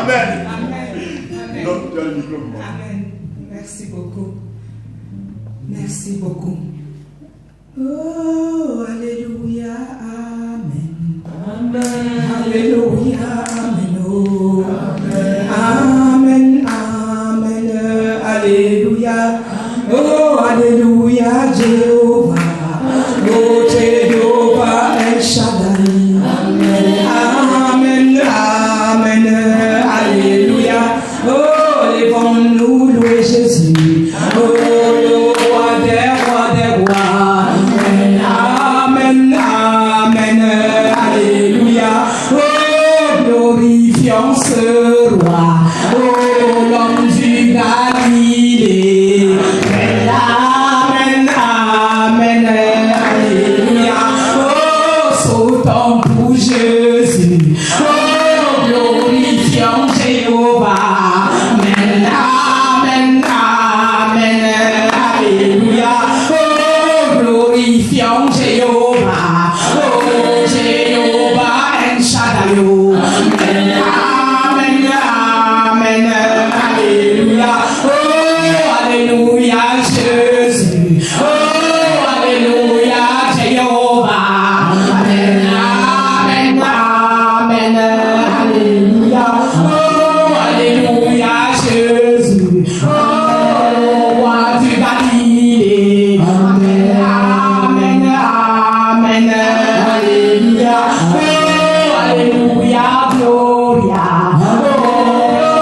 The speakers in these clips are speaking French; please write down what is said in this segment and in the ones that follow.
Amen. Amen. Donc, tu as le micro pour moi. Amen. Merci beaucoup. Merci beaucoup. Oh, alléluia, amen. Amen. Alléluia, amen. Oh, amen. Amen, amen. Alléluia. Oh, alléluia, Jéhovah. Oh, Jéhovah, El Shaddai. Amen. Amen, amen. Alléluia. Oh, lèvons-nous, louer Jésus. Oh, le roi des rois. Amen, amen, alléluia. Oh, glorifions ce roi. Oh, l'homme du Galilée. Amen, amen, alléluia. Oh, sautons pour Jésus. Oh, glorifions Jéhovah. Amen, amen, amen, alléluia. Oh, glorifions Jéhovah. Oh, Jéhovah, El Shaddai. Amen, amen, amen, alléluia. Oh, alléluia, Jésus. Oh, alléluia, Jéhovah. Amen, amen, amen, alléluia. Oh, alléluia, Jésus. Oh, roi du Galilée. Amen, amen, amen, alléluia. Oh, alléluia, Gloria. Oh,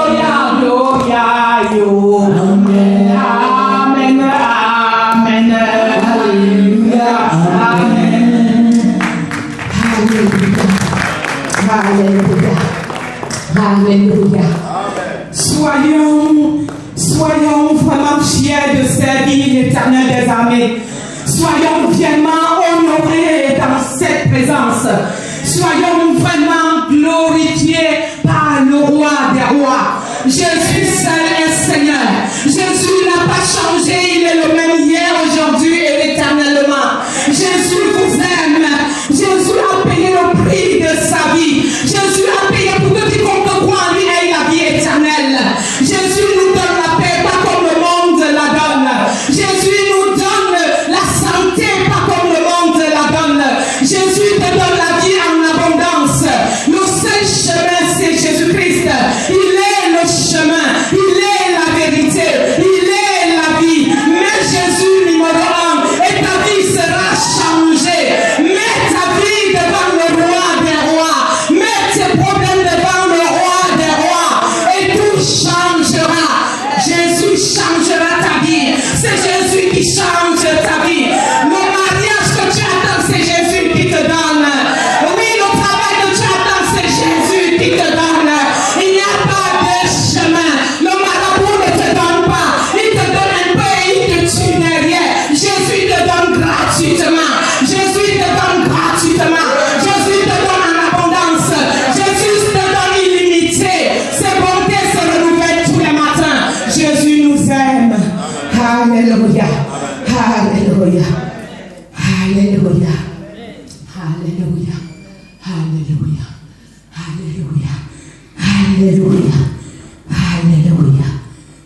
Gloria, Gloria, yo. Amen, amen, amen, alléluia. Amen. Alléluia. Alléluia. Soyons vraiment fiers de servir l'Éternel des armées. Soyons vraiment honorés dans cette présence. Soyons vraiment glorifiés par le roi des rois. Jésus seul est Seigneur. Jésus n'a pas changé. Il est le même hier, aujourd'hui et éternellement. Jésus vous aime. Jésus a payé le prix de sa vie. Jésus a payé pour que quiconque croit en lui ait la vie éternelle. Jésus nous donne la paix, pas comme le monde la donne. Jésus nous donne la santé, pas comme le monde la donne. Jésus te donne la vie en abondance. Le seul chemin, c'est Jésus-Christ. Il est le chemin, il est la vérité, il est la vie. Mais Jésus numéro 1, et ta vie sera changée. Mets ta vie devant le roi des rois. Mets tes problèmes devant le roi des rois. Et tout changera. Jésus changera ta vie. C'est Jésus qui change ta vie. Le mariage que tu attends, c'est Jésus qui te donne. Oui, le travail que tu attends, c'est Jésus qui te donne. Il n'y a pas de chemin. Le marabout ne te donne pas. Il te donne un peu et il te tue derrière. Jésus te donne gratuitement. Jésus te donne gratuitement. Jésus te donne en abondance. Jésus te donne illimité. Ses bontés se renouvellent tous les matins. Jésus nous aime. Alléluia. Alléluia. Alléluia. Alléluia. Alléluia. Alléluia. Alléluia. Alléluia.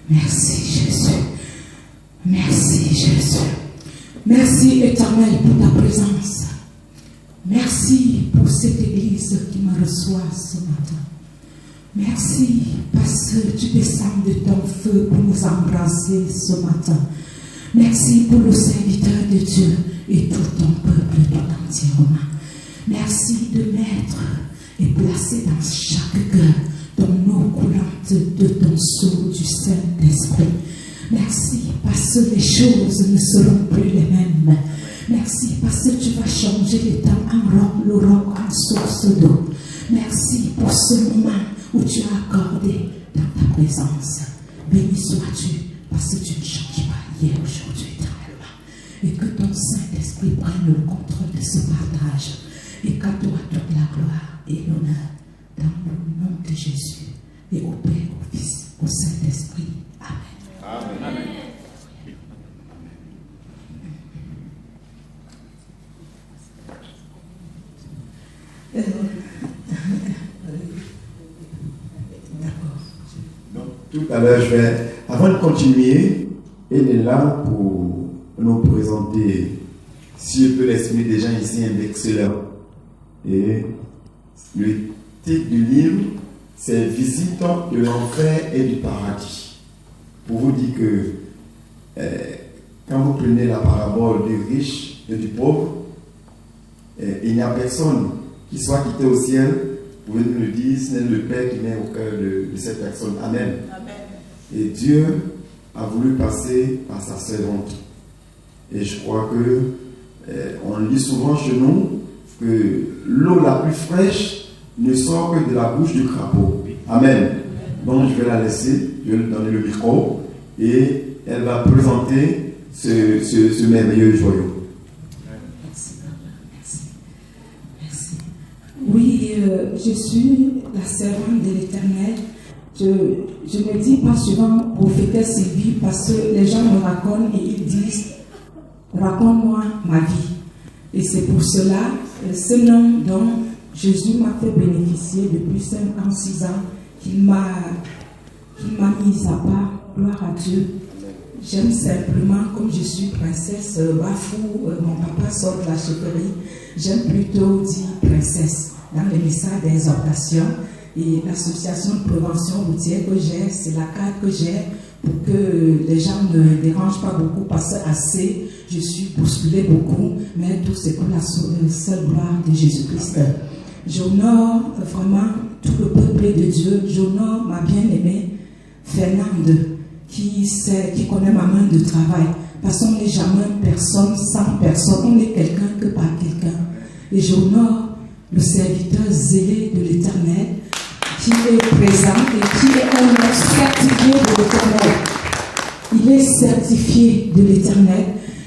Merci Jésus. Merci Jésus. Merci Éternel pour ta présence. Merci pour cette église qui me reçoit ce matin. Merci parce que tu descends de ton feu pour nous embrasser ce matin. Merci pour le serviteur de Dieu et tout ton peuple tout entièrement. Merci de mettre et placer dans chaque cœur ton eau coulante de ton sceau du Saint-Esprit. Merci parce que les choses ne seront plus les mêmes. Merci parce que tu vas changer les temps le roc en source d'eau. Merci pour ce moment où tu as accordé dans ta présence. Béni sois-tu parce que tu ne changes pas hier, aujourd'hui, éternellement. Et que ton Saint-Esprit prenne le contrôle de ce partage. Et qu'à toi toute la gloire et l'honneur dans le nom de Jésus et au Père, au Fils, au Saint-Esprit. Amen. Amen. Amen. tout à l'heure, avant de continuer, elle est là pour nous présenter, si je peux l'exprimer déjà ici, un excellent. Et le titre du livre, c'est Visite de l'enfer et du paradis. Pour vous dire que quand vous prenez la parabole du riche et du pauvre, il n'y a personne qui soit quitté au ciel. Vous pouvez nous le dire, ce n'est le Père qui met au cœur de cette personne. Amen. Amen. Et Dieu a voulu passer par sa servante. Et je crois que on lit souvent chez nous que l'eau la plus fraîche ne sort que de la bouche du crapaud. Amen. Donc je vais la laisser, je vais lui donner le micro et elle va présenter ce merveilleux joyau. Merci. Oui, je suis la servante de l'Éternel. Je ne dis pas souvent prophétesse Sylvie parce que les gens me racontent et ils disent raconte-moi ma vie. Et c'est pour cela, ce nom dont Jésus m'a fait bénéficier depuis 5 ans, 6 ans, qu'il m'a mis à part, gloire à Dieu. J'aime simplement, comme je suis princesse Bafou, mon papa sort de la chefferie, j'aime plutôt dire princesse dans les messages d'exhortation. Et l'association de prévention routière que j'ai, c'est la carte que j'ai pour que les gens ne me dérangent pas beaucoup parce que assez, je suis bousculée beaucoup, mais tout c'est pour la seule gloire de Jésus-Christ. J'honore vraiment tout le peuple de Dieu, j'honore ma bien-aimée Fernande qui connaît ma main de travail parce qu'on n'est jamais personne sans personne, on est quelqu'un que par quelqu'un. Et j'honore le serviteur zélé de l'Éternel qui est présent et qui est un certifié de l'Éternel. Il est certifié de l'Éternel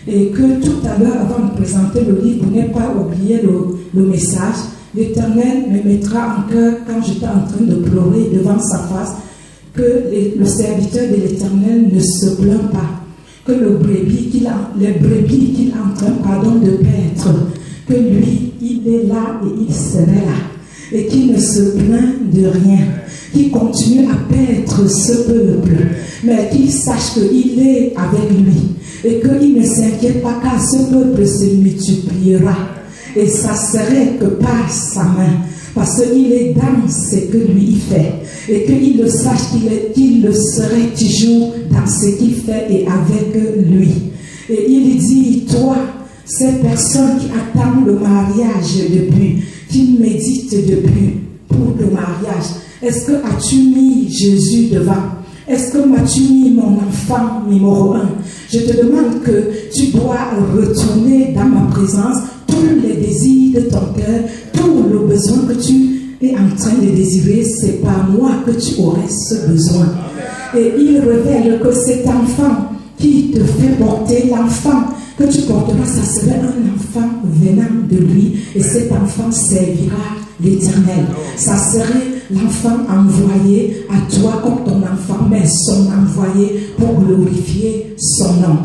et que tout à l'heure, avant de présenter le livre, vous n'avez pas oublié le message. L'Éternel me mettra en cœur quand j'étais en train de pleurer devant sa face que le serviteur de l'Éternel ne se plaint pas, que les brebis qu'il est en train de paître, que lui, il est là et il serait là. Et qui ne se plaint de rien, qui continue à paître ce peuple, mais qu'il sache qu'il est avec lui et qu'il ne s'inquiète pas car ce peuple se multipliera et ça serait que par sa main, parce qu'il est dans ce que lui il fait et qu'il le sache qu'il le serait toujours dans ce qu'il fait et avec lui. Et il dit, toi, ces personnes qui attendent le mariage depuis, qui médite depuis pour le mariage, est-ce que as-tu mis Jésus devant? Est-ce que m'as-tu mis mon enfant numéro 1? Je te demande que tu dois retourner dans ma présence tous les désirs de ton cœur, tout le besoin que tu es en train de désirer, c'est par moi que tu aurais ce besoin. Et il révèle que cet enfant qui te fait porter, l'enfant que tu porteras, ça serait un enfant venant de lui et cet enfant servira l'Éternel. Ça serait l'enfant envoyé à toi comme ton enfant, mais son envoyé pour glorifier son nom.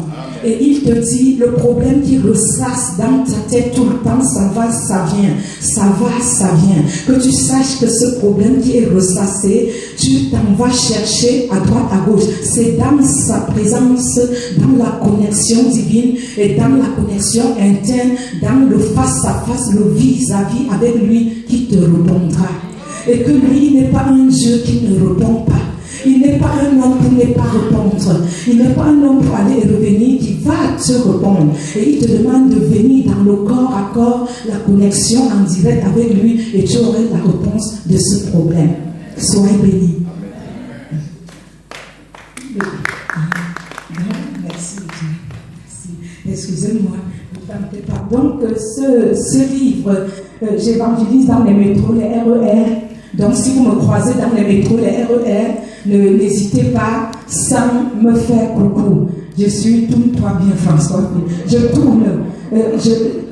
Et il te dit, le problème qui ressasse dans ta tête tout le temps, ça va, ça vient, ça va, ça vient. Que tu saches que ce problème qui est ressassé, tu t'en vas chercher à droite, à gauche. C'est dans sa présence, dans la connexion divine et dans la connexion interne, dans le face-à-face, le vis-à-vis avec lui qui te répondra. Et que lui n'est pas un Dieu qui ne répond pas. Il n'est pas un homme pour ne pas répondre. Il n'est pas un homme pour aller et revenir qui va te répondre. Et il te demande de venir dans le corps à corps, la connexion en direct avec lui et tu aurais la réponse de ce problème. Soyez bénis. Merci. Excusez-moi. Donc ce livre, j'évangélise dans les métros, les RER. Donc si vous me croisez dans les métros, les RER, n'hésitez pas sans me faire coucou. Je suis, tourne-toi bien François. Je tourne.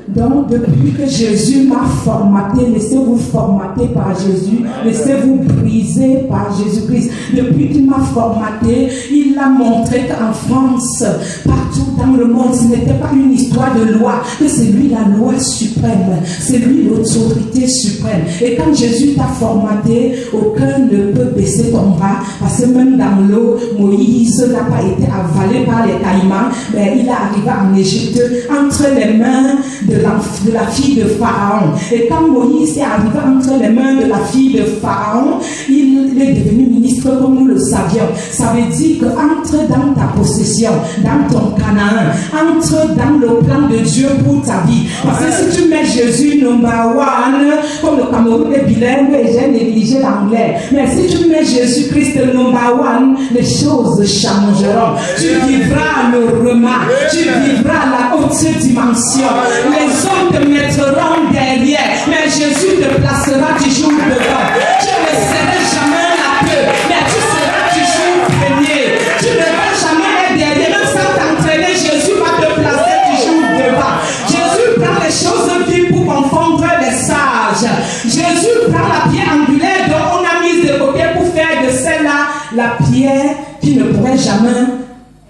Donc depuis que Jésus m'a formaté, laissez-vous formater par Jésus, laissez-vous briser par Jésus-Christ. Depuis qu'il m'a formaté, il a montré qu'en France, partout dans le monde, ce n'était pas une histoire de loi, que c'est lui la loi suprême, c'est lui l'autorité suprême. Et quand Jésus t'a formaté, aucun ne peut baisser ton bras, parce que même dans l'eau, Moïse n'a pas été avalé par les caïmans, mais il est arrivé en Égypte entre les mains de la fille de Pharaon. Et quand Moïse est arrivé entre les mains de la fille de Pharaon, il est devenu ministre comme nous le savions. Ça veut dire que entre dans ta possession, dans ton Canaan, entre dans le plan de Dieu pour ta vie. Parce que si tu mets Jésus number one, comme le Cameroun est bilingue et j'ai négligé l'anglais, mais si tu mets Jésus-Christ number one, les choses changeront. Tu vivras le remas, tu vivras la haute dimension. Les hommes te mettront derrière, mais Jésus te placera toujours devant. Tu ne seras jamais la queue, mais tu seras toujours premier. Tu ne vas jamais être derrière, même sans t'entraîner, Jésus va te placer toujours devant. Jésus prend les choses vives pour confondre les sages. Jésus prend la pierre angulaire dont on a mis de côté pour faire de celle-là la pierre qui ne pourrait jamais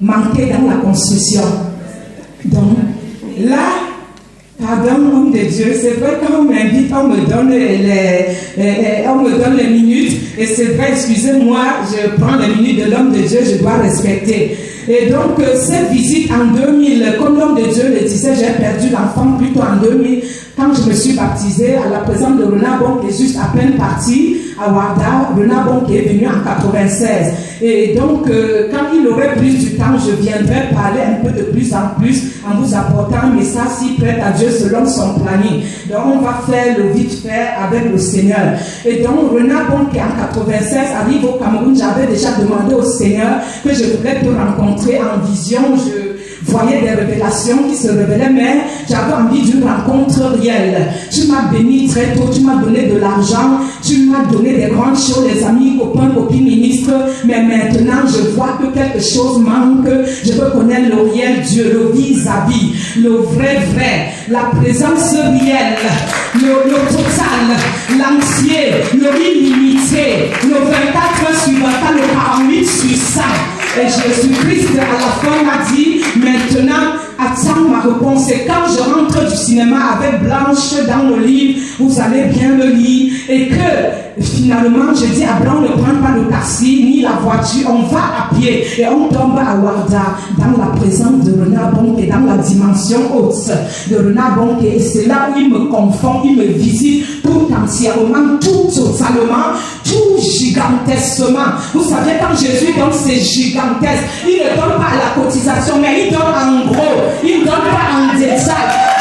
manquer dans la construction. Donc, là, pardon, homme de Dieu, c'est vrai quand on m'invite, on me donne les minutes, et c'est vrai, excusez-moi, je prends les minutes de l'homme de Dieu, je dois respecter. Et donc, cette visite en 2000, comme l'homme de Dieu le disait, j'ai perdu l'enfant plutôt en 2000, quand je me suis baptisée, à la présence de Renard Bon, qui est juste à peine parti à Warda, Renard Bon qui est venu en 96. Et donc, quand il aurait plus du temps, je viendrai parler un peu de plus en plus en vous apportant un message si prêt à Dieu selon son planning. Donc, on va faire le vite fait avec le Seigneur. Et donc, Renard Bon qui en 96 arrive au Cameroun, j'avais déjà demandé au Seigneur que je voulais te rencontrer en vision. Je voyais des révélations qui se révélaient, mais j'avais envie d'une rencontre réelle. Tu m'as béni très tôt, tu m'as donné de l'argent, tu m'as donné des grandes choses, les amis, copains, copines, ministres, mais maintenant je vois que quelque chose manque. Je veux connaître le réel Dieu, le vis-à-vis, le vrai, la présence réelle, le total, l'entier, le illimité, le 24 heures sur 24, le 48 sur 100. Et Jésus-Christ à la fin m'a dit, maintenant, attends ma réponse. Et quand je rentre du cinéma avec Blanche dans le livre, vous allez bien le lire. Et que finalement, je dis à Blanche, ne prends pas le taxi, ni la voiture, on va à pied. Et on tombe à Warda, dans la présence de Renard Bonke, dans la dimension haute de Renard Bonke. Et c'est là où il me confond, il me visite tout entièrement, tout totalement, tout gigantesquement. Vous savez, quand Jésus donne, c'est gigantesque. Il ne donne pas à la cotisation, mais il donne en gros. Il ne donne pas en détail.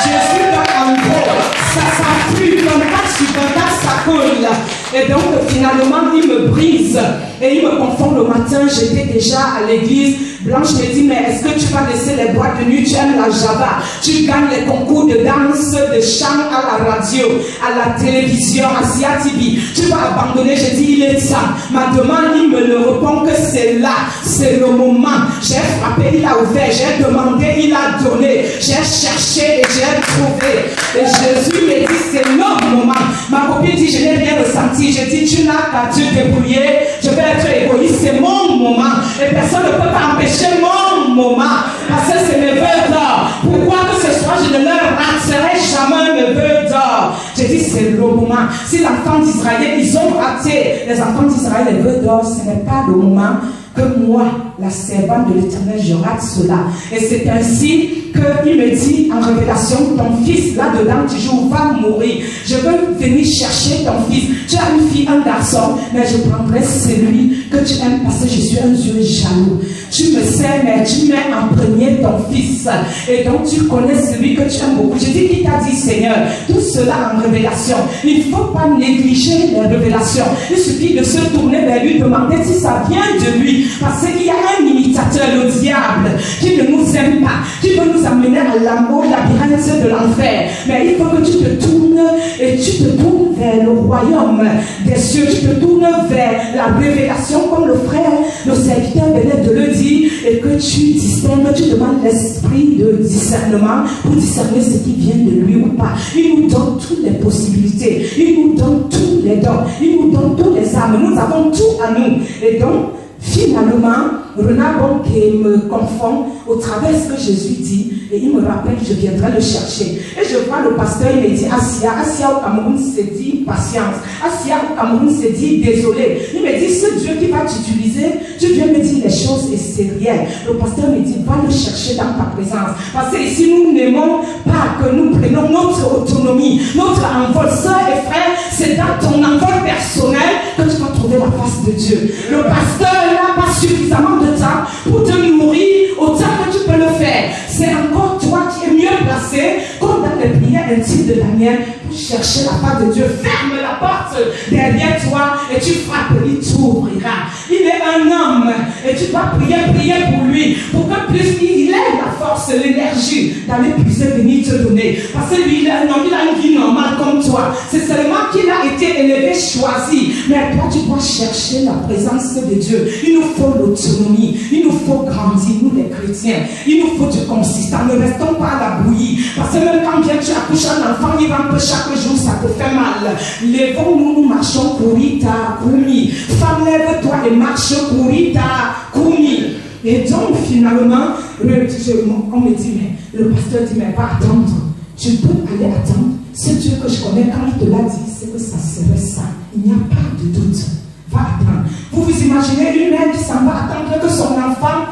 Jésus donne en gros. Ça s'appuie, 24 sur 24, ça coule. Et donc, finalement, il me brise. Et il me confond le matin. J'étais déjà à l'église. Blanche me dit, mais est-ce que tu vas laisser les boîtes de nuit? Tu aimes la Java. Tu gagnes les concours de danse, de chant à la radio, à la télévision, à Sia TV. Tu vas abandonner. J'ai dit, il est temps. Ma demande, il me le répond que c'est là. C'est le moment. J'ai frappé, il a ouvert. J'ai demandé, il a donné. J'ai cherché et j'ai trouvé. Et Jésus me dit, c'est le moment. Ma copine dit, je n'ai rien ressenti. J'ai dit, tu n'as qu'à te débrouiller. Je vais être égoïste. C'est mon moment. Et personne ne peut pas empêcher mon moment. Parce que c'est mes vœux d'or. Pourquoi que ce soit, je ne leur raterai jamais mes vœux d'or. J'ai dit, c'est le moment. Si l'enfant d'Israël, ils ont raté les enfants d'Israël, les vœux d'or, ce n'est pas le moment que moi, la servante de l'Éternel, je rate cela. Et c'est ainsi qu'il me dit en révélation, ton fils là-dedans, toujours va mourir. Je veux venir chercher ton fils. Tu as une fille, un garçon, mais je prendrai celui que tu aimes parce que je suis un Dieu jaloux. Tu me sais, mais tu mets en premier ton fils. Et donc tu connais celui que tu aimes beaucoup. Je dis qui t'a dit, Seigneur, tout cela en révélation. Il ne faut pas négliger les révélations. Il suffit de se tourner vers lui, demander si ça vient de lui. Parce qu'il y a un imitateur, le diable, qui ne nous aime pas, qui veut nous amener à l'amour, labyrinthe de l'enfer. Mais il faut que tu te tournes et tu te tournes vers le royaume des cieux. Tu te tournes vers la révélation, comme le frère, le serviteur venait de le dire, et que tu distingues, tu demandes l'esprit de discernement pour discerner ce qui vient de lui ou pas. Il nous donne toutes les possibilités, il nous donne tous les dons, il nous donne tous les âmes. Nous avons tout à nous. Et donc, finalement, Renard Bonke me confond au travers de ce que Jésus dit. Et il me rappelle que je viendrai le chercher. Et je vois le pasteur, il me dit, Assia au Cameroun, c'est dit patience. Assia au Cameroun, c'est dit désolé. Il me dit, ce Dieu qui va t'utiliser, tu viens me dire les choses et c'est réel. Le pasteur me dit, va le chercher dans ta présence. Parce que ici, nous n'aimons pas que nous prenons notre autonomie, notre envol. Sœurs et frères, c'est dans ton envol personnel que tu vas trouver la face de Dieu. Le pasteur n'a pas suffisamment de temps pour te nourrir autant que tu peux le faire. C'est encore toi qui es mieux placé, comme dans les prières intimes de Daniel, pour chercher la face de Dieu. Ferme la porte derrière toi et tu frappes, il t'ouvrira. Il est un homme et tu dois prier pour lui, pour que plus il ait la force, l'énergie d'aller puiser, venir te donner. Parce que lui, il a une vie normale comme toi. C'est seulement qu'il a été élevé, choisi. Mais toi, tu dois chercher la présence de Dieu. Il nous faut l'autonomie. Il nous faut grandir, nous les chrétiens. Il nous faut du consistant. Ne restons pas à la bouillie. Parce que même quand tu accouches un enfant, il va un peu chaque jour, ça te fait mal. Lèvons-nous, nous marchons, kurita, kumi. Femme, lève-toi et marche, kurita, kumi. Et donc, finalement, on me dit, mais le pasteur dit, mais va attendre. Tu peux aller attendre. Ce Dieu que je connais, quand il te l'a dit, c'est que ça serait ça. Il n'y a pas de doute. Va attendre. Vous vous imaginez une mère qui s'en va attendre que son enfant,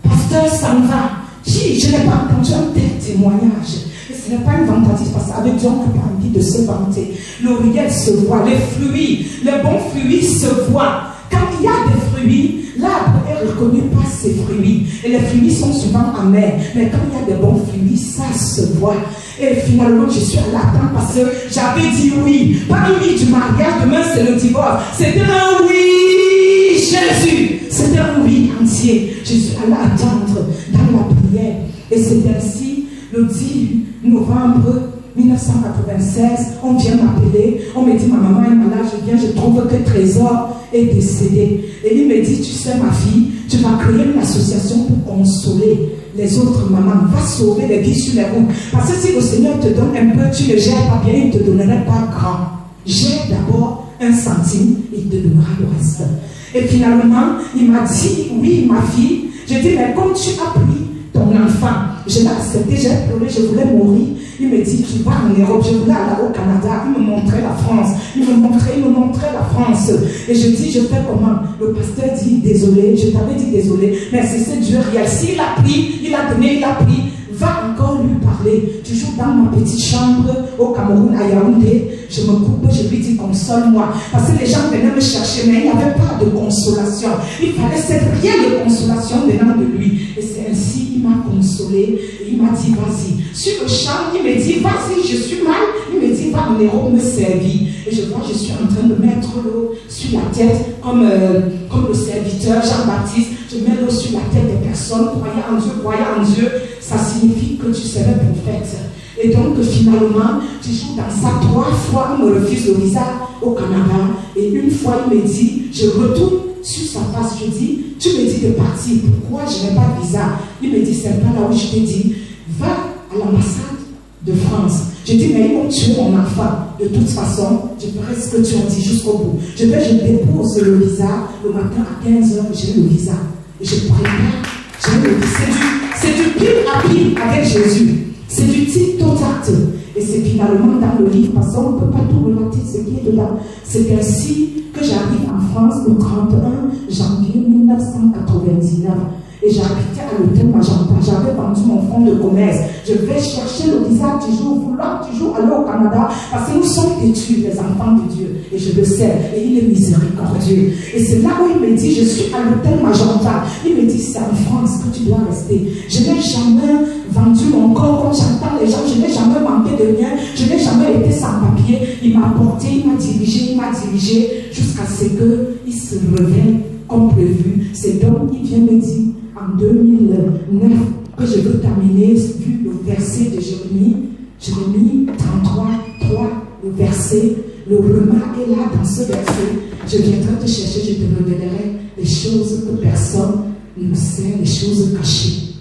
pasteur, s'en va. Je n'ai pas entendu un tel témoignage. Et ce n'est pas une vantative, parce qu'avec Dieu, on n'a pas envie de se vanter. L'oreillette se voit, les fruits, les bons fruits se voient. Quand il y a des fruits, l'arbre est reconnu par ses fruits. Et les fruits sont souvent amers. Mais quand il y a des bons fruits, ça se voit. Et finalement, je suis allée attendre parce que j'avais dit oui. Pas un oui du mariage, demain c'est le divorce. C'était un oui, Jésus. C'était un oui entier. Je suis allée attendre dans la prière. Et c'est ainsi, le 10 novembre 1996, on vient m'appeler, on me dit, ma maman est malade, je viens, je trouve que Trésor est décédé. Et il me dit, tu sais ma fille, tu vas créer une association pour consoler les autres mamans, va sauver les vies sur les routes. Parce que si le Seigneur te donne un peu, tu ne gères pas bien, il ne te donnerait pas grand. Gère d'abord 1 centime, il te donnera le reste. Et finalement, il m'a dit, oui ma fille, j'ai dit, mais comme tu as pris ton enfant, je l'ai accepté, j'ai pleuré, je voulais mourir. Il me dit, tu vas en Europe, je voulais aller au Canada. Il me montrait la France. Il me montrait la France. Et je dis, je fais comment? Le pasteur dit, désolé, je t'avais dit désolé, mais c'est ce Dieu réel. S'il a pris, il a donné, il a pris, va encore lui parler. Toujours dans ma petite chambre au Cameroun, à Yaoundé, je me coupe, je lui dis, console-moi. Parce que les gens venaient me chercher, mais il n'y avait pas de consolation. Il fallait cette prière de consolation venant de lui. Et c'est ainsi, il m'a consolé. Et il m'a dit, vas-y. Sur le champ, il me dit, vas-y, je suis mal. Il me dit, va en Europe me servir. Et je vois, je suis en train de mettre l'eau sur la tête, comme le serviteur Jean-Baptiste. Je mets l'eau sur la tête des personnes, croyant en Dieu. Ça signifie que tu serais prophète. Et donc, finalement, tu joues dans ça 3 fois, on me refuse le visa au Canada. Et une fois, il me dit, je retourne sur sa face, je dis, tu me dis de partir, pourquoi je n'ai pas de visa? Il me dit, c'est pas là où je t'ai dit, va à l'ambassade de France. Je dis, mais ils vont tuer mon enfant. De toute façon, je ferai ce que tu as dit jusqu'au bout. Je dépose le visa, le matin à 15h, j'ai le visa. Et je prépare, j'ai le visa. C'est du pile à pile avec Jésus. C'est du tic au tact. Et c'est finalement dans le livre, parce qu'on ne peut pas tout relater ce qui est dedans. C'est ainsi que j'arrive en France le 31 janvier 1999. Et j'habitais à l'hôtel Magenta. J'avais vendu mon fonds de commerce. Je vais chercher le visa toujours, vouloir toujours aller au Canada, parce que nous sommes têtus, les enfants de Dieu. Et je le sais. Et il est miséricordieux. Et c'est là où il me dit, je suis à l'hôtel Magenta. Il me dit, c'est en France que tu dois rester. Je n'ai jamais vendu mon corps comme j'entends les gens. Je n'ai jamais manqué de rien. Je n'ai jamais été sans papier. Il m'a porté, il m'a dirigé jusqu'à ce qu'il se réveille comme prévu. C'est donc, il vient me dire, en 2009, que je veux terminer, vu le verset de Jérémie 33, 3, le verset, le remas est là dans ce verset. Je viendrai te chercher, je te révélerai les choses que personne ne sait, les choses cachées.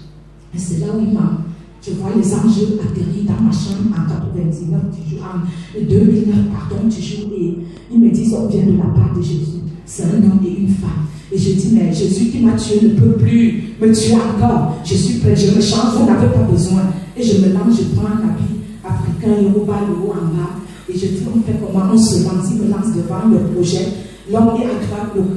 Et c'est là où il m'a. Je vois les anges atterrir dans ma chambre en 99, en 2009, pardon, toujours, et ils me disent, on vient de la part de Jésus. C'est un homme et une femme. Et je dis, mais Jésus qui m'a tué ne peut plus me tuer encore. Je suis prêt, je me change, vous n'avez pas besoin. Et je me lance, je prends un habit africain, Yoruba, le haut en bas. Et je dis, on fait comment? On se lance, il me lance devant le projet. L'homme est à droite,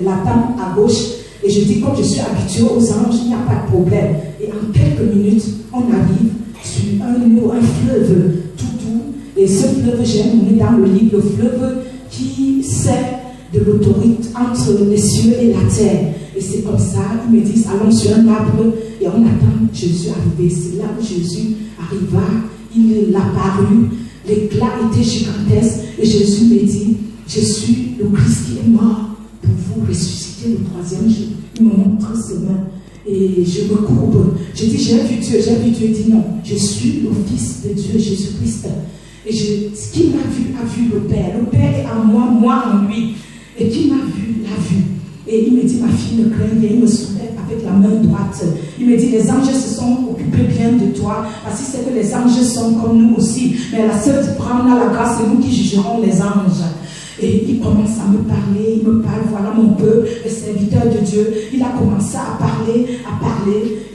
la table à gauche. Et je dis, comme je suis habitué aux anges, il n'y a pas de problème. Et en quelques minutes, on arrive sur un fleuve tout doux. Et ce fleuve, j'ai nommé dans le livre, le fleuve qui sert de l'autorité entre les cieux et la terre. Et c'est comme ça, ils me disent, allons sur un arbre et on attend Jésus arriver. C'est là où Jésus arriva, il apparut, l'éclat était gigantesque. Et Jésus me dit, je suis le Christ qui est mort pour vous ressusciter le troisième jour. Il me montre ses mains et je me courbe. Je dis, j'ai vu Dieu. Il dit non, je suis le Fils de Dieu, Jésus-Christ. Et ce qui m'a vu a vu le Père. Le Père est en moi, moi en lui. Et qui m'a vu, l'a vu. Et il me dit, ma fille, ne crains rien. Il me soulève avec la main droite. Il me dit, les anges se sont occupés bien de toi. Parce que c'est que les anges sont comme nous aussi. Mais la seule différence, on a la grâce, c'est nous qui jugerons les anges. Et il commence à me parler, il me parle, voilà mon peuple, le serviteur de Dieu. Il a commencé à parler.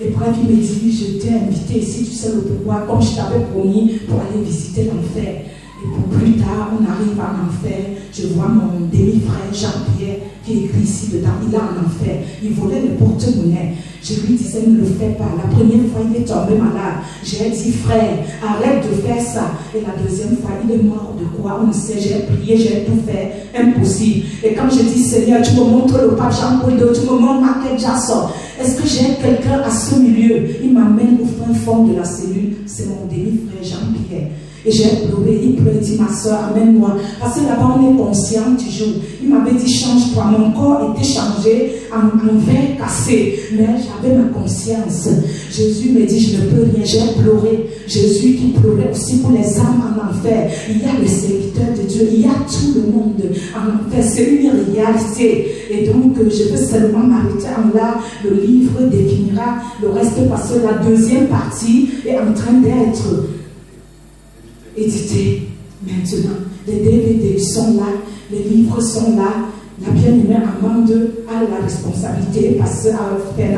Et bref, il me dit, je t'ai invité ici, tu sais le pourquoi, comme je t'avais promis, pour aller visiter l'enfer. Et pour plus tard, on arrive en enfer. Je vois mon demi-frère Jean-Pierre qui écrit ici dedans. Il est en enfer. Il volait le porte-monnaie. Je lui disais, ne le fais pas. La première fois, il est tombé malade. J'ai dit, frère, arrête de faire ça. Et la deuxième fois, il est mort de quoi? On ne sait, j'ai prié, j'ai tout fait. Impossible. Et quand je dis, Seigneur, tu me montres le pape Jean-Paul II, tu me montres Michael Jackson. Est-ce que j'ai quelqu'un à ce milieu? Il m'amène au fin fond de la cellule. C'est mon demi-frère Jean-Pierre. Et j'ai pleuré, il pleure, il dit, ma soeur, amène-moi. Parce que là-bas, on est conscient toujours. Il m'avait dit, change-toi. Mon corps était changé en verre cassé. Mais j'avais ma conscience. Jésus me dit, je ne peux rien. J'ai pleuré. Jésus qui pleurait aussi pour les âmes en enfer. Il y a le serviteur de Dieu. Il y a tout le monde en enfer. C'est une réalité. Et donc, je veux seulement m'arrêter en là. Le livre définira le reste parce que la deuxième partie est en train d'être édité. Maintenant, les DVD sont là, les livres sont là. La bien-aimée Amande a la responsabilité, parce qu'il y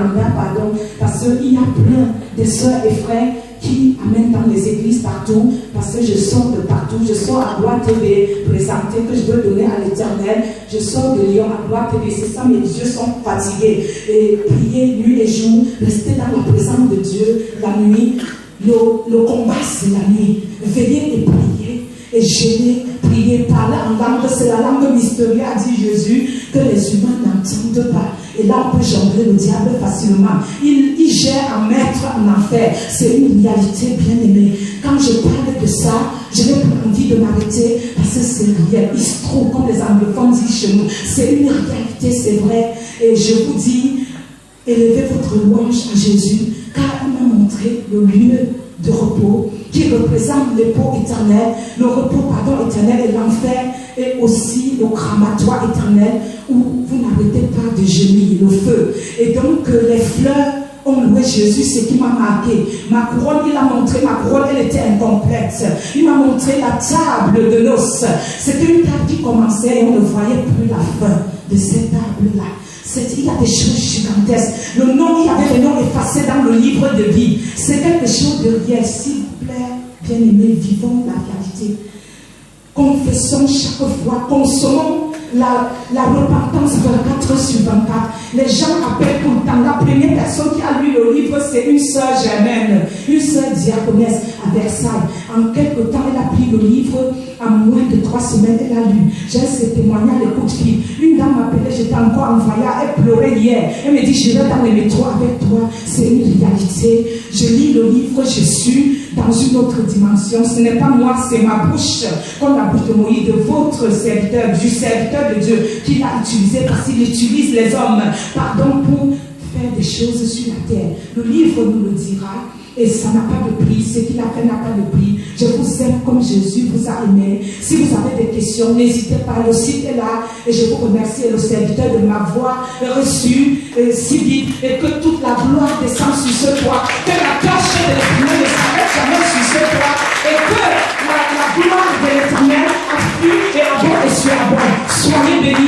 a plein de soeurs et frères qui amènent dans les églises partout, parce que je sors de partout, je sors à Gloire TV, présenter que je veux donner à l'Éternel, je sors de Lyon à Gloire TV, c'est ça, mes yeux sont fatigués, et prier nuit et jour, rester dans la présence de Dieu, la nuit, le combat c'est la nuit, veiller et prier, et jeûner, prier, parler en langue, c'est la langue mystérieuse, a dit Jésus, que les humains n'entendent pas. Et là, on peut jongler le diable facilement. Il gère un maître en enfer. C'est une réalité bien aimée. Quand je parle de ça, je n'ai plus envie de m'arrêter parce que c'est réel. Il se trouve, comme les anglophones disent chez nous. C'est une réalité, c'est vrai. Et je vous dis, élevez votre louange à Jésus, car il m'a montré le lieu de repos qui représente le repos éternel, le repos, éternel et l'enfer, et aussi le cramatoire éternel où vous n'arrêtez pas de gémir, le feu. Et donc les fleurs ont loué Jésus, ce qui m'a marqué. Ma couronne, il a montré, ma couronne, elle était incomplète. Il m'a montré la table de noces. C'était une table qui commençait et on ne voyait plus la fin de cette table-là. Il y a des choses gigantesques. Il y avait le nom effacé dans le livre de vie. C'est quelque chose de réel. S'il vous plaît, bien-aimés, vivons la réalité. Confessons chaque fois, consommons la repentance 24/24. Les gens appellent tout le temps. La première personne qui a lu le livre, c'est une sœur Germaine, une sœur diaconesse à Versailles. En quelque temps, elle a pris le livre. En moins de 3 semaines, elle a lu. J'ai ce témoignage de coup de fil. Une dame m'appelait, j'étais encore en voyage, elle pleurait hier. Elle me dit, je vais dans le métro avec toi. C'est une réalité. Je lis le livre, je suis dans une autre dimension. Ce n'est pas moi, c'est ma bouche, comme la bouche de Moïse, de votre serviteur, du serviteur de Dieu, qui l'a utilisé parce qu'il utilise les hommes, pour faire des choses sur la terre. Le livre nous le dira. Et ça n'a pas de prix, ce qu'il a fait n'a pas de prix. Je vous aime comme Jésus vous a aimé. Si vous avez des questions, n'hésitez pas, le site est là. Et je vous remercie, le serviteur, de m'avoir reçu si vite. Et que toute la gloire descende sur ce toit. Que la torche de l'Éternel ne s'arrête jamais sur ce toit. Et que la gloire de l'Éternel afflue et abonde et surabonde. Soyez bénis.